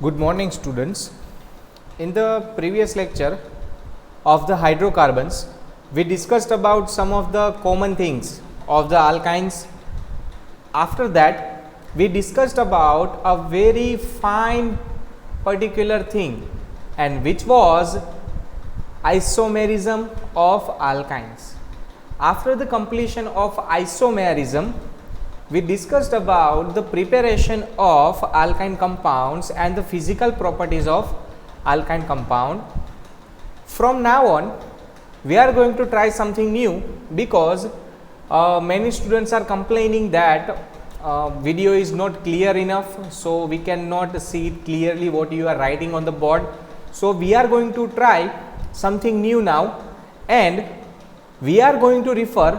Good morning, students. In the previous lecture of the hydrocarbons, we discussed about some of the common things of the alkynes. After that, we discussed about a very fine particular thing, and which was isomerism of alkynes. After the completion of isomerism, we discussed about the preparation of alkyne compounds and the physical properties of alkyne compound. From now on, we are going to try something new because many students are complaining that video is not clear enough, so we cannot see it clearly what you are writing on the board. So we are going to try something new now, and we are going to refer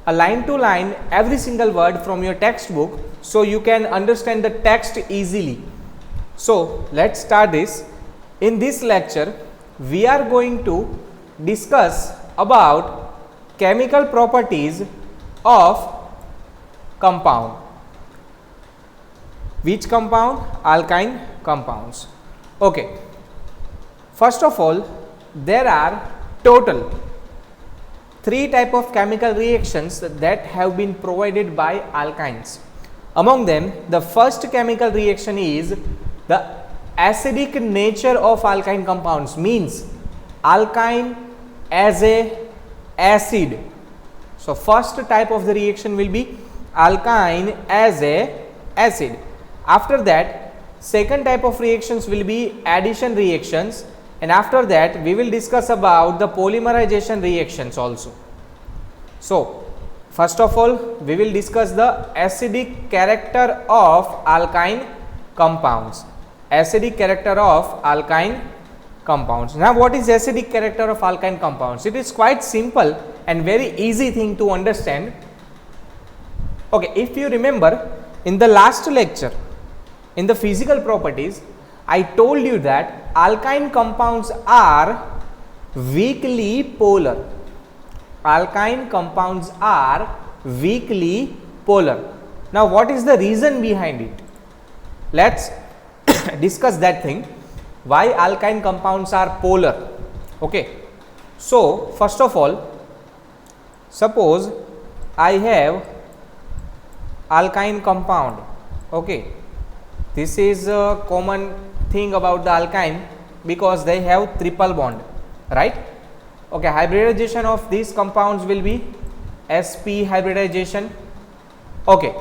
a line to line every single word from your textbook, so you can understand the text easily. So let's start this. In this lecture, we are going to discuss about chemical properties of compound. Which compound? Alkyne compounds. Okay. First of all, there are total 3 types of chemical reactions that have been provided by alkynes. Among them, the first chemical reaction is the acidic nature of alkyne compounds, means alkyne as a acid. So first type of the reaction will be alkyne as a acid. After that, second type of reactions will be addition reactions, and after that we will discuss about the polymerization reactions also. So first of all, we will discuss the acidic character of alkyne compounds. Acidic character of alkyne compounds. Now what is acidic character of alkyne compounds? It is quite simple and very easy thing to understand. Okay, if you remember, in the last lecture in the physical properties, I told you that alkyne compounds are weakly polar. Alkyne compounds are weakly polar. Now what is the reason behind it? Let's discuss that thing. Why alkyne compounds are polar? Okay. So first of all, suppose I have alkyne compound. Okay. This is a common thing about the alkyne because they have triple bond, right? Okay, hybridization of these compounds will be sp hybridization. Okay,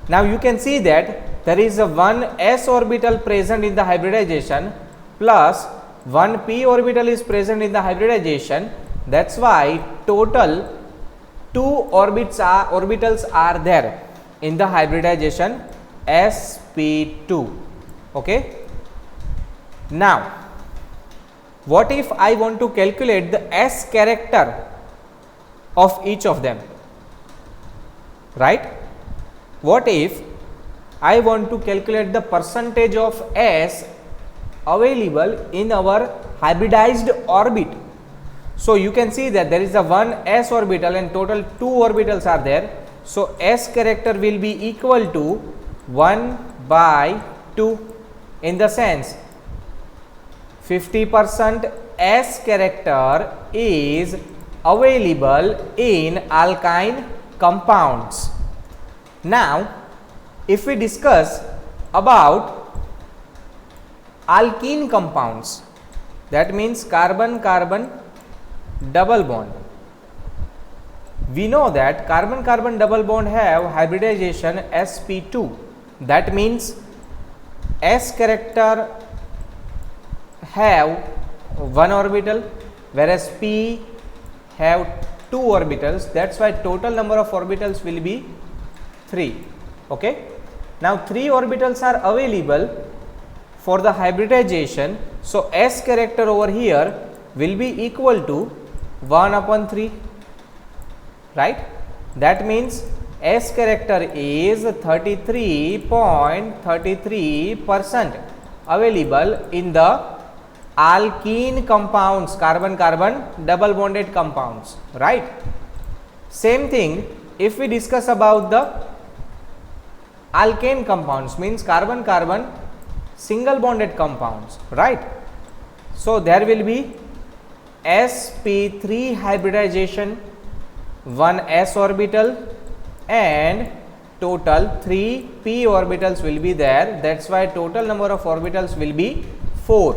now you can see that there is a one s orbital present in the hybridization plus one p orbital is present in the hybridization. That's why total 2 orbitals are there in the hybridization sp2. Okay. Now what if I want to calculate the S character of each of them, right? What if I want to calculate the percentage of S available in our hybridized orbit? So you can see that there is a one S orbital and total 2 orbitals are there. So S character will be equal to 1/2, in the sense 50% S character is available in alkyne compounds. Now if we discuss about alkene compounds, that means carbon carbon double bond. We know that carbon carbon double bond have hybridization sp2. That means S character have 1 orbital, whereas p have 2 orbitals. That's why total number of orbitals will be 3. Okay. Now 3 orbitals are available for the hybridization. So S character over here will be equal to 1/3, right? That means S character is 33.33% available in the alkene compounds, carbon carbon double bonded compounds, right? Same thing if we discuss about the alkane compounds, means carbon carbon single bonded compounds, right? So there will be sp3 hybridization, one s orbital, and total 3 p orbitals will be there. That's why total number of orbitals will be 4.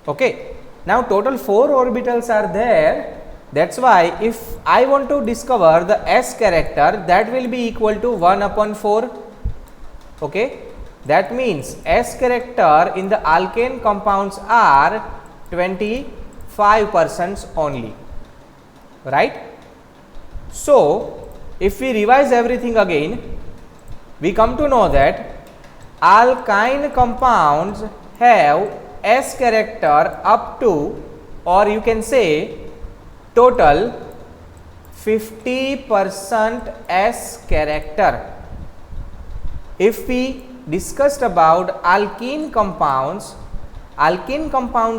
Okay. Now total 4 orbitals are there. That's why if I want to discover the s character, that will be equal to 1 upon 4. Okay. That means s character in the alkane compounds are 25% only, right? So if we revise everything again, we come to know that alkyne compounds have s character up to, or you can say total 50% s character. If we discussed about alkene compounds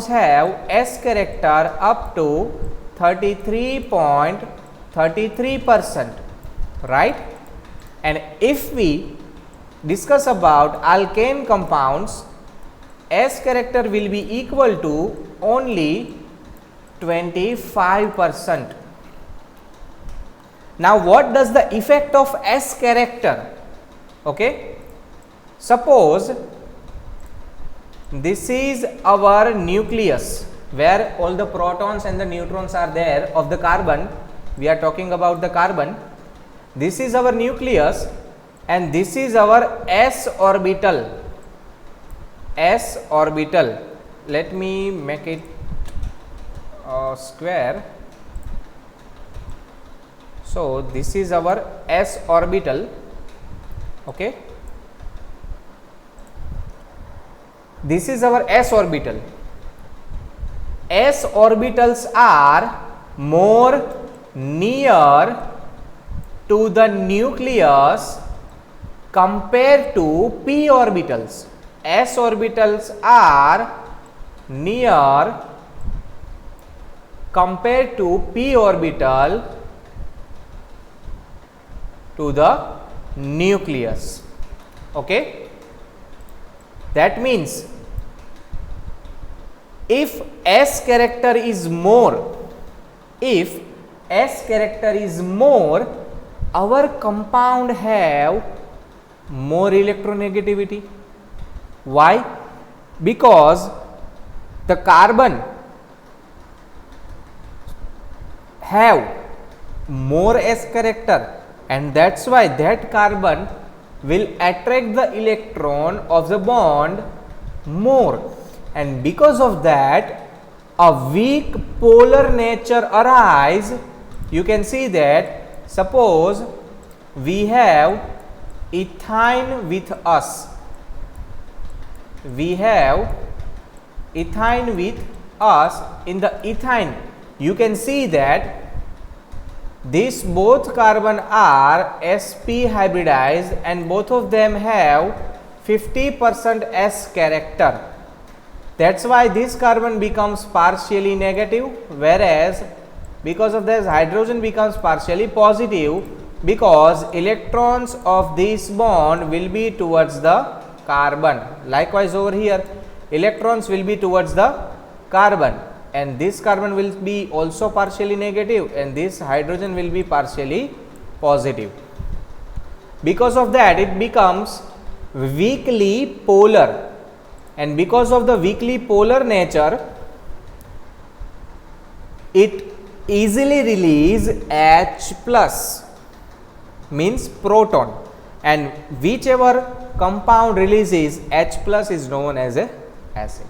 have s character up to 33.33%, right? And if we discuss about alkane compounds, s character will be equal to only 25%. Now what does the effect of s character? Okay, suppose this is our nucleus where all the protons and the neutrons are there of the carbon. We are talking about the carbon. This is our nucleus and this is our s orbital. S orbital. Let me make it square. So this is our s orbital. Okay. This is our s orbital. S orbitals are more near to the nucleus compared to p orbitals. S orbitals are near compared to p orbital to the nucleus. Okay. That means if s character is more, our compound have more electronegativity. Why? Because the carbon have more s character, and that's why that carbon will attract the electron of the bond more, and because of that a weak polar nature arise. You can see that suppose we have ethine with us, in the ethine you can see that these both carbon are sp hybridized and both of them have 50% s character. That's why this carbon becomes partially negative, whereas because of this hydrogen becomes partially positive, because electrons of this bond will be towards the carbon. Likewise over here electrons will be towards the carbon, and this carbon will be also partially negative and this hydrogen will be partially positive. Because of that it becomes weakly polar, and because of the weakly polar nature it easily release H plus, means proton, and whichever compound releases H plus is known as a acid.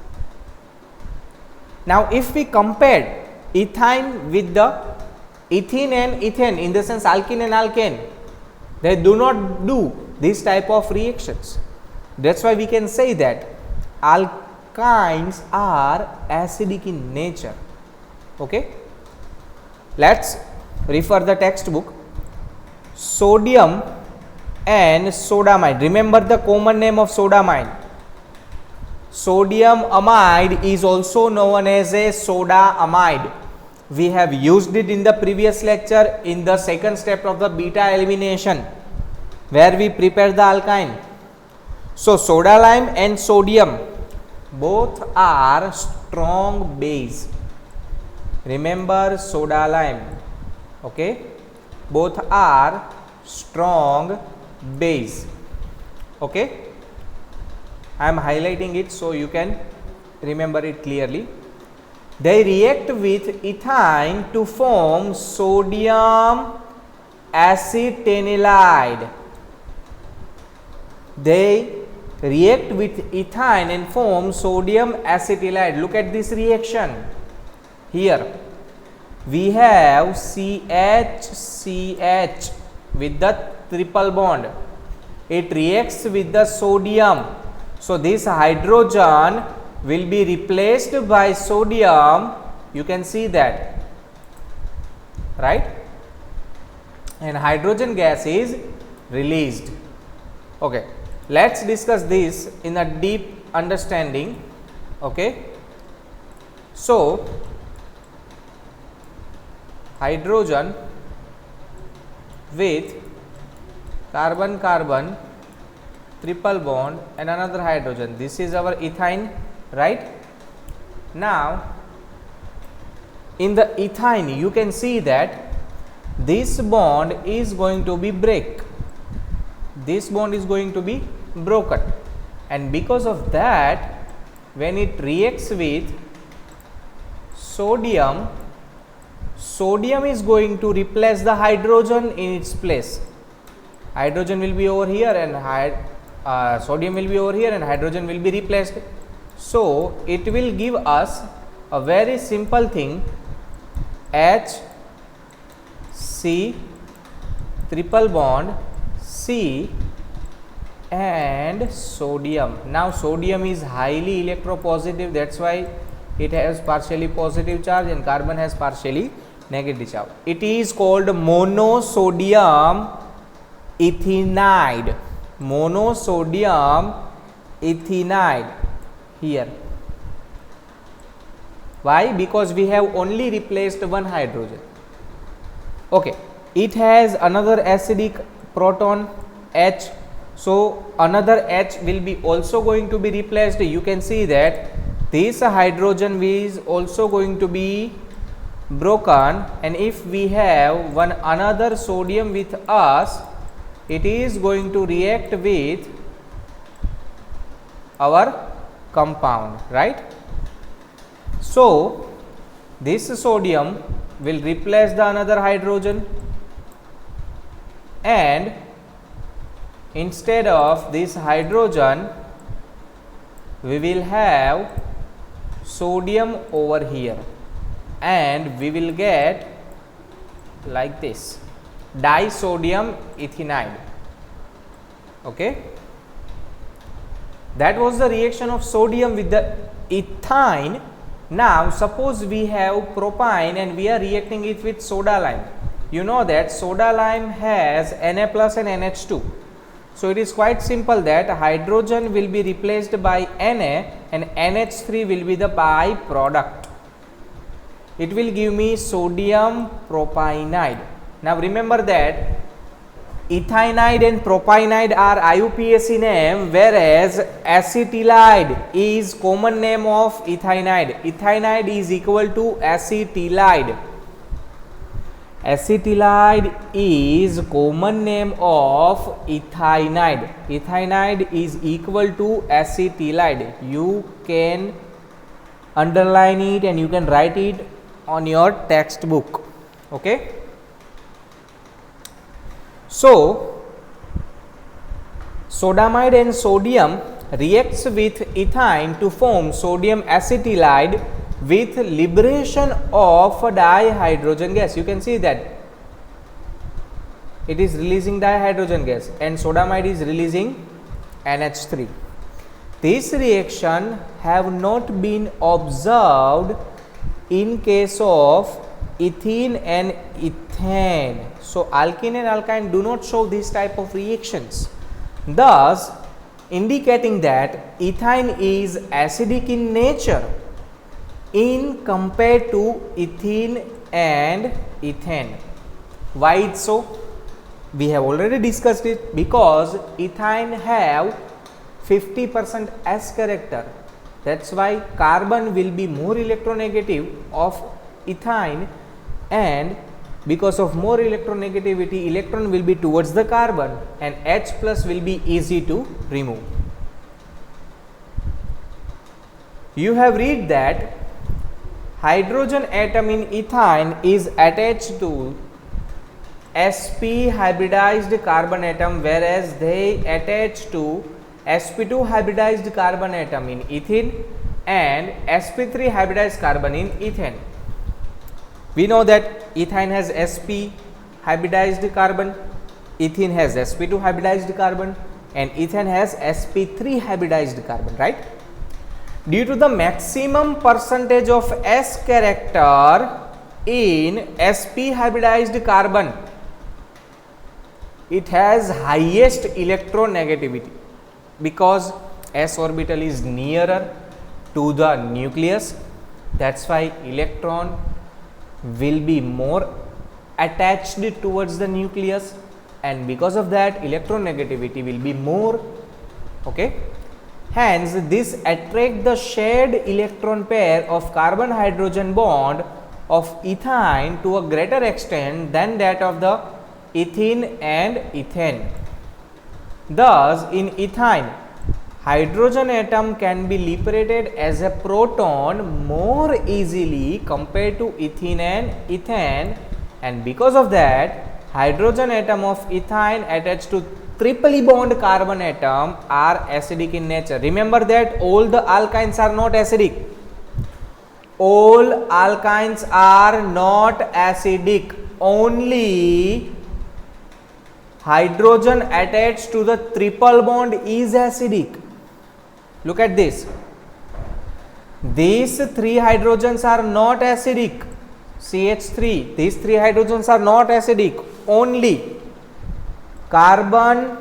Now if we compare ethine with the ethene and ethane, in the sense alkene and alkane, they do not do this type of reactions. That's why we can say that alkynes are acidic in nature. Okay. Let's refer the textbook. Sodium and sodamide. Remember the common name of sodamide. Sodium amide is also known as a soda amide. We have used it in the previous lecture in the second step of the beta elimination, where we prepare the alkyne. So soda lime and sodium both are strong base. Remember soda lime, okay, both are strong base, okay. I am highlighting it so you can remember it clearly. They react with ethyne to form sodium acetanilide. They react with ethyne and form sodium acetylide. Look at this reaction. Here we have CH with the triple bond. It reacts with the sodium. So this hydrogen will be replaced by sodium. You can see that, right? And hydrogen gas is released. Okay, let's discuss this in a deep understanding. Okay, so hydrogen with carbon carbon triple bond and another hydrogen, this is our ethyne, right? Now in the ethyne you can see that this bond is going to be break, this bond is going to be broken, and because of that when it reacts with sodium, sodium is going to replace the hydrogen in its place. Hydrogen will be over here and sodium will be over here and hydrogen will be replaced. So it will give us a very simple thing, HC triple bond C and sodium. Now sodium is highly electropositive, that's why it has partially positive charge and carbon has partially negative charge. It is called monosodium ethenide. Monosodium ethenide here. Why? Because we have only replaced one hydrogen. Okay, it has another acidic proton H, so another H will be also going to be replaced. You can see that this hydrogen is also going to be broken, and if we have one another sodium with us, it is going to react with our compound, right? So this sodium will replace the another hydrogen, and instead of this hydrogen we will have sodium over here, and we will get like this disodium ethenide. Okay, that was the reaction of sodium with the ethyne. Now suppose we have propine and we are reacting it with soda lime. You know that soda lime has Na plus and NH2. So it is quite simple that hydrogen will be replaced by Na and NH3 will be the byproduct. It will give me sodium propionide. Now remember that ethynide and propionide are IUPAC name, whereas acetylide is common name of ethynide. Ethynide is equal to acetylide. Acetylide is common name of ethynide. Ethynide is equal to acetylide. You can underline it and you can write it on your textbook. Okay. So sodamide and sodium reacts with ethyne to form sodium acetylide with liberation of dihydrogen gas. You can see that it is releasing dihydrogen gas and sodamide is releasing NH3. This reaction have not been observed in case of ethene and ethane. So alkene and alkyne do not show this type of reactions, thus indicating that ethine is acidic in nature in compared to ethene and ethane. Why it's so? We have already discussed it, because ethine have 50% s character. That's why carbon will be more electronegative of ethyne, and because of more electronegativity, electron will be towards the carbon and H plus will be easy to remove. You have read that hydrogen atom in ethyne is attached to sp hybridized carbon atom, whereas they attach to sp2 hybridized carbon atom in ethene and sp3 hybridized carbon in ethane. We know that ethyne has sp hybridized carbon, ethene has sp2 hybridized carbon, and ethane has sp3 hybridized carbon, right? Due to the maximum percentage of s character in sp hybridized carbon, it has highest electronegativity because s orbital is nearer to the nucleus. That's why electron will be more attached towards the nucleus, and because of that electronegativity will be more. Okay. Hence, this attract the shared electron pair of carbon hydrogen bond of ethyne to a greater extent than that of the ethene and ethane. Thus, in ethyne, hydrogen atom can be liberated as a proton more easily compared to ethene and ethane, and because of that hydrogen atom of ethyne attached to triply bond carbon atom are acidic in nature. Remember that all the alkynes are not acidic. All alkynes are not acidic. Only hydrogen attached to the triple bond is acidic. Look at this. These three hydrogens are not acidic. CH3. These three hydrogens are not acidic. Only carbon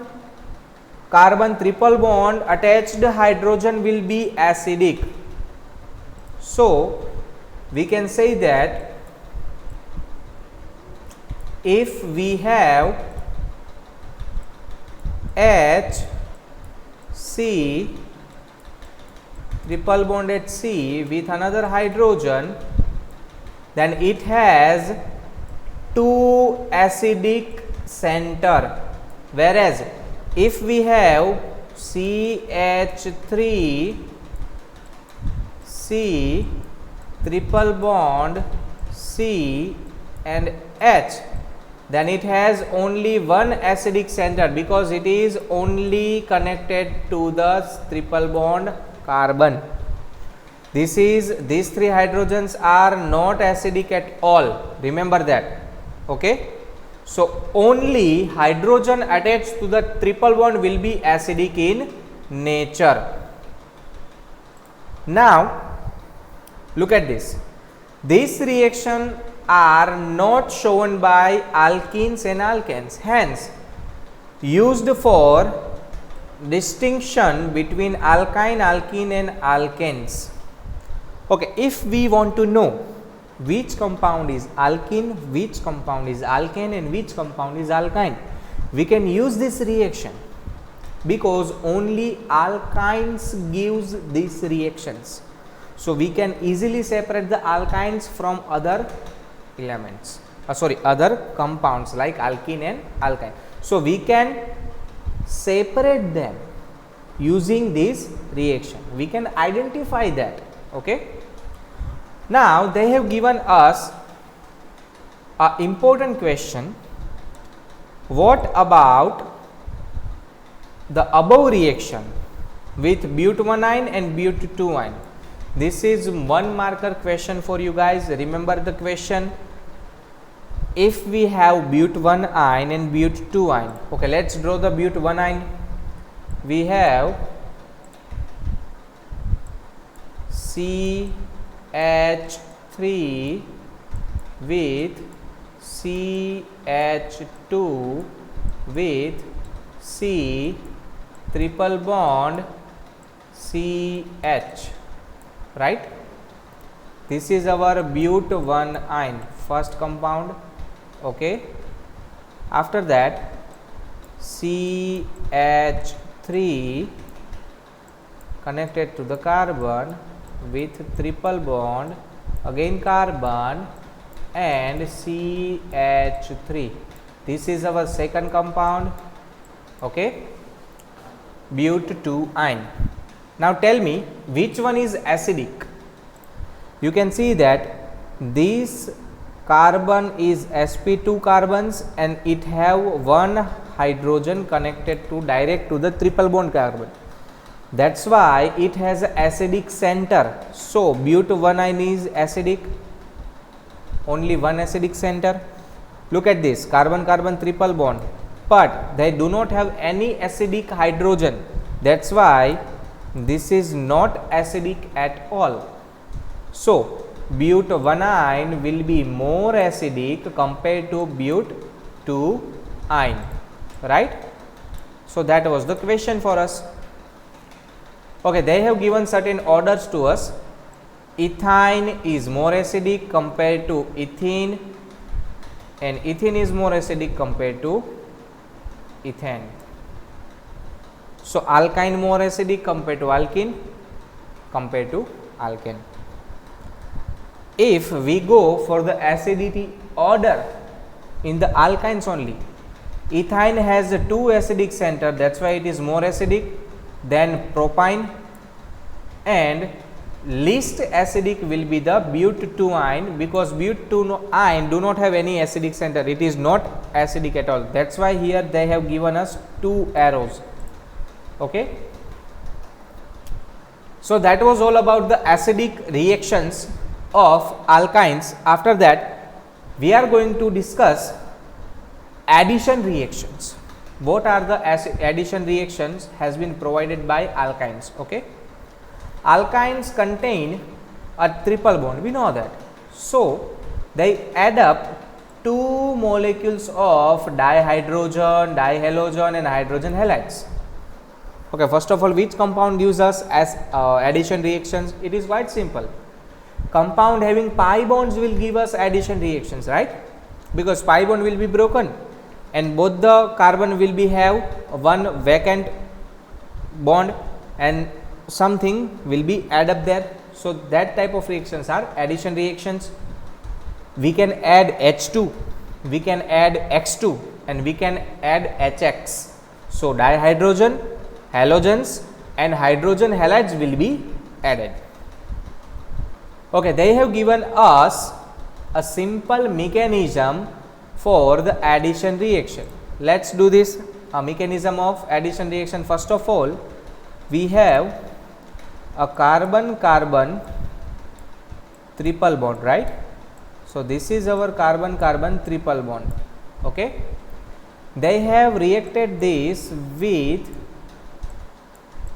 triple bond attached hydrogen will be acidic. So we can say that if we have HC triple bond HC with another hydrogen, then it has two acidic center, whereas if we have CH3 C triple bond C and H, then it has only one acidic center because it is only connected to the triple bond carbon. These three hydrogens are not acidic at all. Remember that. Okay. So only hydrogen attached to the triple bond will be acidic in nature. Now look at this. These reactions are not shown by alkenes and alkanes, hence used for distinction between alkyne, alkene and alkanes. Okay, if we want to know which compound is alkene, which compound is alkane and which compound is alkyne, we can use this reaction because only alkynes gives these reactions. So we can easily separate the alkynes from other elements, other compounds like alkene and alkyne. So we can separate them using this reaction. We can identify that. Okay. Now they have given us an important question. What about the above reaction with but1 and but2? This is one marker question for you guys. Remember the question. If we have but1 and but2, okay, let's draw the but1. We have CH3 with CH2 with C triple bond CH, right? This is our but1, first compound. Okay. After that CH3 connected to the carbon with triple bond, again carbon and CH3. This is our second compound, okay, but2-ine. Now tell me which one is acidic. You can see that this carbon is sp2 carbons and it have one hydrogen connected to direct to the triple bond carbon. That's why it has an acidic center. So but1-ine is acidic, only one acidic center. Look at this, carbon carbon triple bond, but they do not have any acidic hydrogen. That's why this is not acidic at all. So but1-ine will be more acidic compared to but2-ine, right? So that was the question for us. Okay, they have given certain orders to us. Ethyne is more acidic compared to ethene, and ethene is more acidic compared to ethane. So alkyne more acidic compared to alkene, compared to alkane. If we go for the acidity order in the alkynes only, ethyne has 2 acidic center, that's why it is more acidic than propyne, and least acidic will be the but2-ine, because but2-ine do not have any acidic center, it is not acidic at all. That's why here they have given us 2 arrows, okay. So that was all about the acidic reactions of alkynes. After that we are going to discuss addition reactions. What are the addition reactions has been provided by alkynes, okay. Alkynes contain a triple bond, we know that. So they add up 2 molecules of dihydrogen, dihalogen and hydrogen halides. Okay, first of all, which compound gives us as addition reactions? It is quite simple. Compound having pi bonds will give us addition reactions, right? Because pi bond will be broken and both the carbon will be have one vacant bond and something will be add up there. So that type of reactions are addition reactions. We can add H2, we can add X2 and we can add HX. So dihydrogen, halogens and hydrogen halides will be added. Okay, they have given us a simple mechanism for the addition reaction. Let's do this mechanism of addition reaction. First of all, we have a carbon carbon triple bond, right? So this is our carbon carbon triple bond, okay. They have reacted this with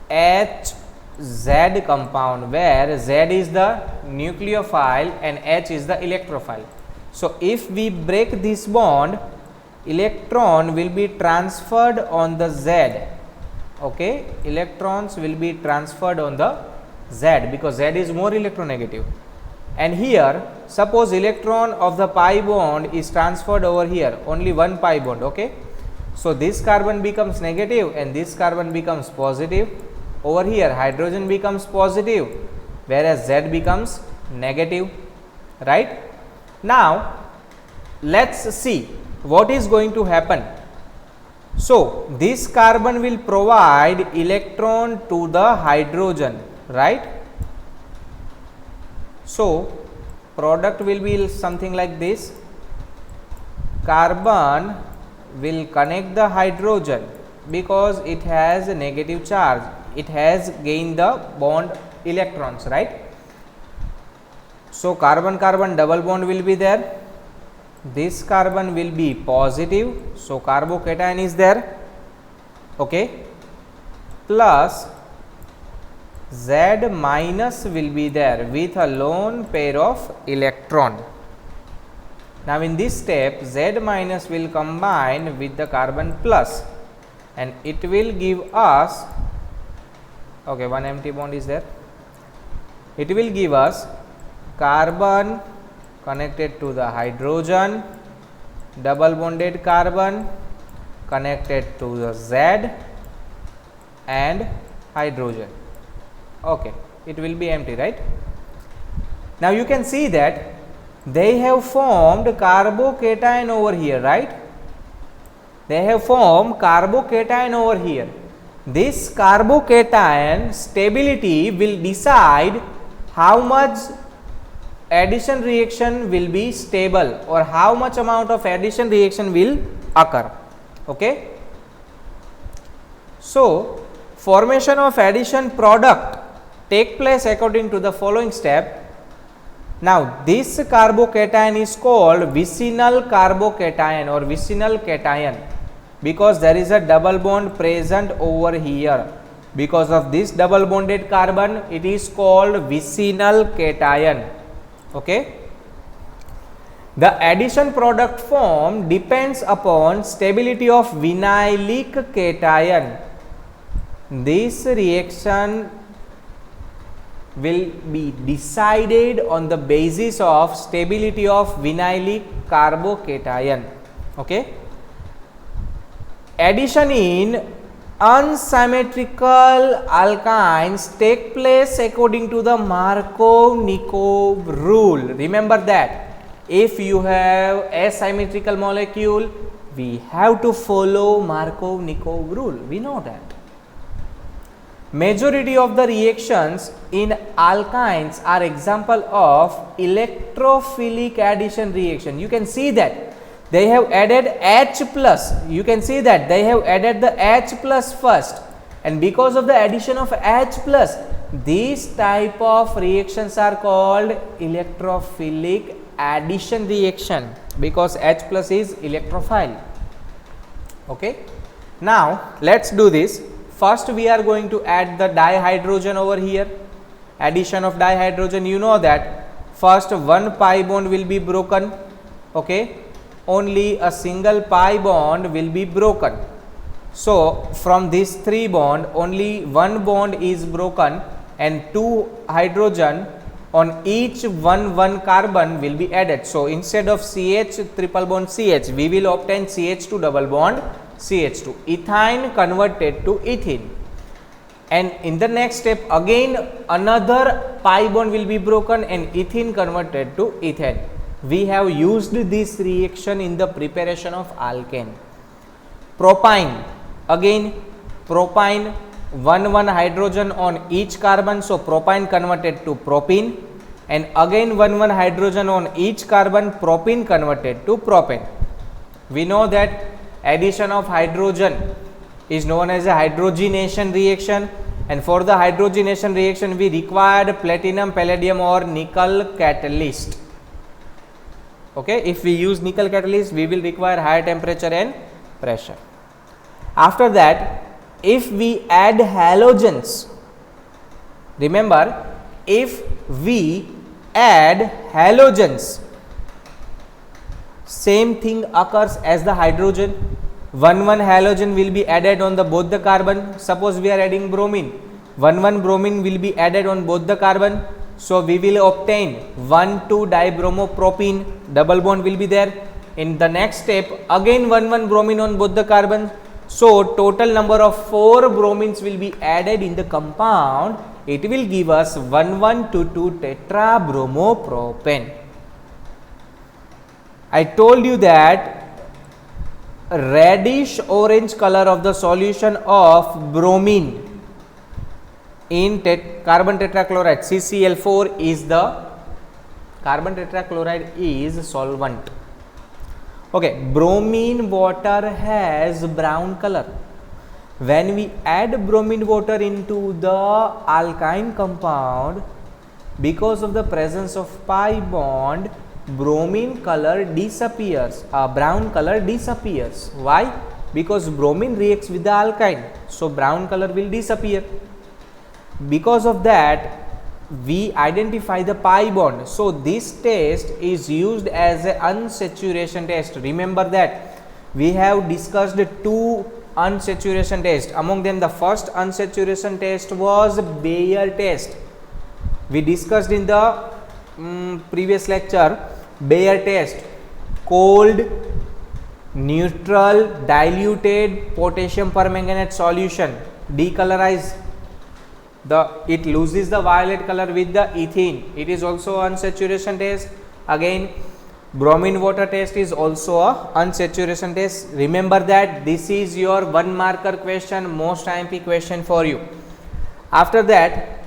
HZ compound, where Z is the nucleophile and H is the electrophile. So if we break this bond, electron will be transferred on the Z, okay. Electrons will be transferred on the Z because Z is more electronegative. And here suppose electron of the pi bond is transferred over here, only one pi bond, okay. So this carbon becomes negative and this carbon becomes positive. Over here hydrogen becomes positive whereas Z becomes negative, right. Now let's see what is going to happen. So this carbon will provide electron to the hydrogen, right. So product will be something like this. Carbon will connect the hydrogen because it has a negative charge, it has gained the bond electrons, right. So carbon carbon double bond will be there, this carbon will be positive, so carbocation is there, okay, plus Z minus will be there with a lone pair of electron. Now in this step Z minus will combine with the carbon plus and it will give us, okay, one empty bond is there, it will give us carbon connected to the hydrogen, double bonded carbon connected to the Z and hydrogen. Okay, it will be empty, right? Now you can see that they have formed carbocation over here, right? They have formed carbocation over here. This carbocation stability will decide how much addition reaction will be stable or how much amount of addition reaction will occur. Okay. So formation of addition product take place according to the following step. Now this carbocation is called vicinal carbocation or vicinal cation, because there is a double bond present over here. Because of this double bonded carbon, it is called vicinal cation. Okay. The addition product form depends upon stability of vinylic cation. This reaction will be decided on the basis of stability of vinylic carbocation. Okay. Addition in unsymmetrical alkynes take place according to the Markov-Nikov rule. Remember that if you have asymmetrical molecule, we have to follow Markov-Nikov rule. We know that. Majority of the reactions in alkynes are example of electrophilic addition reaction. You can see that they have added H plus. You can see that they have added the H plus first, and because of the addition of H plus, these type of reactions are called electrophilic addition reaction, because H plus is electrophile. Okay. Now let's do this. First we are going to add the dihydrogen over here. Addition of dihydrogen, you know that first one pi bond will be broken. Okay. Only a single pi bond will be broken. So from these three bond, only one bond is broken and two hydrogen on each one carbon will be added. So instead of CH triple bond CH, we will obtain CH2 double bond CH2, ethine converted to ethene, and in the next step again another pi bond will be broken and ethene converted to ethane. We have used this reaction in the preparation of alkane. Propine, again propine, one hydrogen on each carbon, so propine converted to propene, and again one hydrogen on each carbon, propene converted to propane. We know that addition of hydrogen is known as a hydrogenation reaction, and for the hydrogenation reaction we required platinum, palladium or nickel catalyst. Okay, if we use nickel catalyst, we will require higher temperature and pressure. After that, if we add halogens, remember if we add halogens, same thing occurs as the hydrogen. One halogen will be added on the both the carbon. Suppose we are adding bromine, one bromine will be added on both the carbon. So we will obtain 1,2 dibromopropene, double bond will be there. In the next step again one bromine on both the carbon. So total number of 4 bromines will be added in the compound. It will give us 1,1,2,2 tetrabromopropane. I told you that reddish orange color of the solution of bromine in carbon tetrachloride CCl4 is the carbon tetrachloride is solvent. Okay, bromine water has brown color. When we add bromine water into the alkyne compound, because of the presence of pi bond, bromine color disappears, brown color disappears. Why? Because bromine reacts with the alkyne, so brown color will disappear. Because of that, we identify the pi bond. So this test is used as an unsaturation test. Remember that we have discussed 2 unsaturation tests. Among them, the first unsaturation test was Bayer test. We discussed in the previous lecture Bayer test: cold, neutral, diluted potassium permanganate solution, decolorize it loses the violet color with the ethene. It is also unsaturation test. Again, bromine water test is also a unsaturation test. Remember that this is your 1 marker question, most IMP question for you. After that,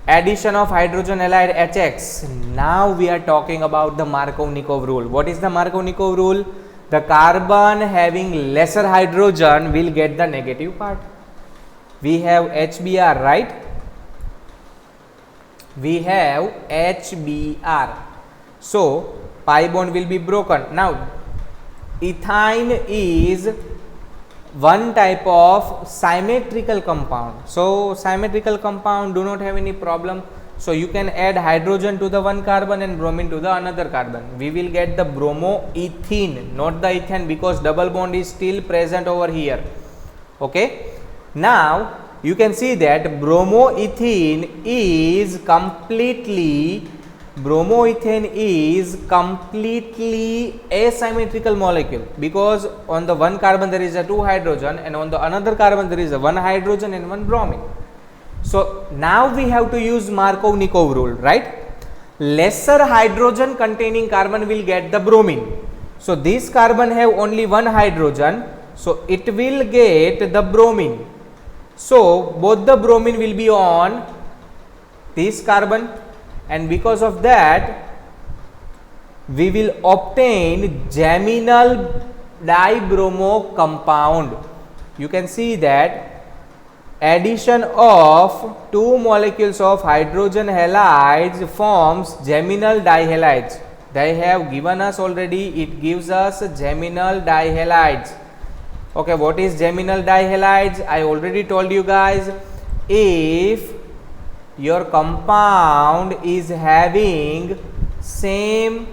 addition of hydrogen halide HX. Now we are talking about the Markovnikov rule. What is the Markovnikov rule? The carbon having lesser hydrogen will get the negative part. We have HBr, right? We have HBr. So pi bond will be broken. Now ethyne is one type of symmetrical compound. So symmetrical compound do not have any problem. So you can add hydrogen to the one carbon and bromine to the another carbon. We will get the bromoethene, not the ethane, because double bond is still present over here. Okay. Now you can see that bromoethene is completely asymmetrical molecule, because on the one carbon there is a 2 hydrogen and on the another carbon there is a 1 hydrogen and 1 bromine. So now we have to use Markovnikov rule, right? Lesser hydrogen containing carbon will get the bromine. So this carbon have only 1 hydrogen, so it will get the bromine. So both the bromine will be on this carbon, and because of that we will obtain geminal dibromo compound. You can see that addition of 2 molecules of hydrogen halides forms geminal dihalides. They have given us already, it gives us geminal dihalides. Okay, what is geminal dihalides? I already told you guys, if your compound is having same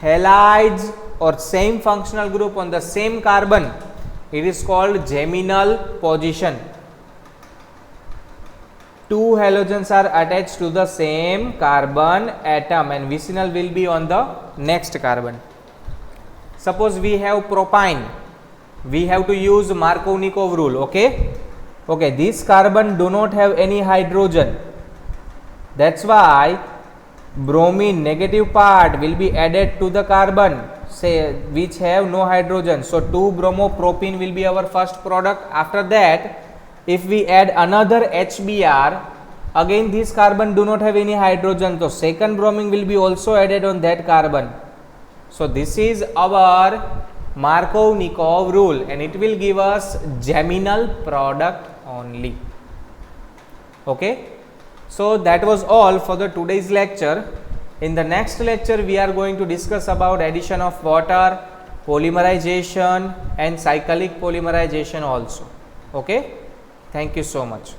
halides or same functional group on the same carbon, it is called geminal position. 2 halogens are attached to the same carbon atom and vicinal will be on the next carbon. Suppose we have propyne, we have to use Markovnikov rule. Okay, this carbon do not have any hydrogen, that's why bromine negative part will be added to the carbon say which have no hydrogen. So 2 bromopropene will be our first product. After that, if we add another HBr, again this carbon do not have any hydrogen, so second bromine will be also added on that carbon. So this is our Markovnikov rule and it will give us geminal product only. Okay, so that was all for the today's lecture. In the next lecture we are going to discuss about addition of water, polymerization and cyclic polymerization also. Okay, thank you so much.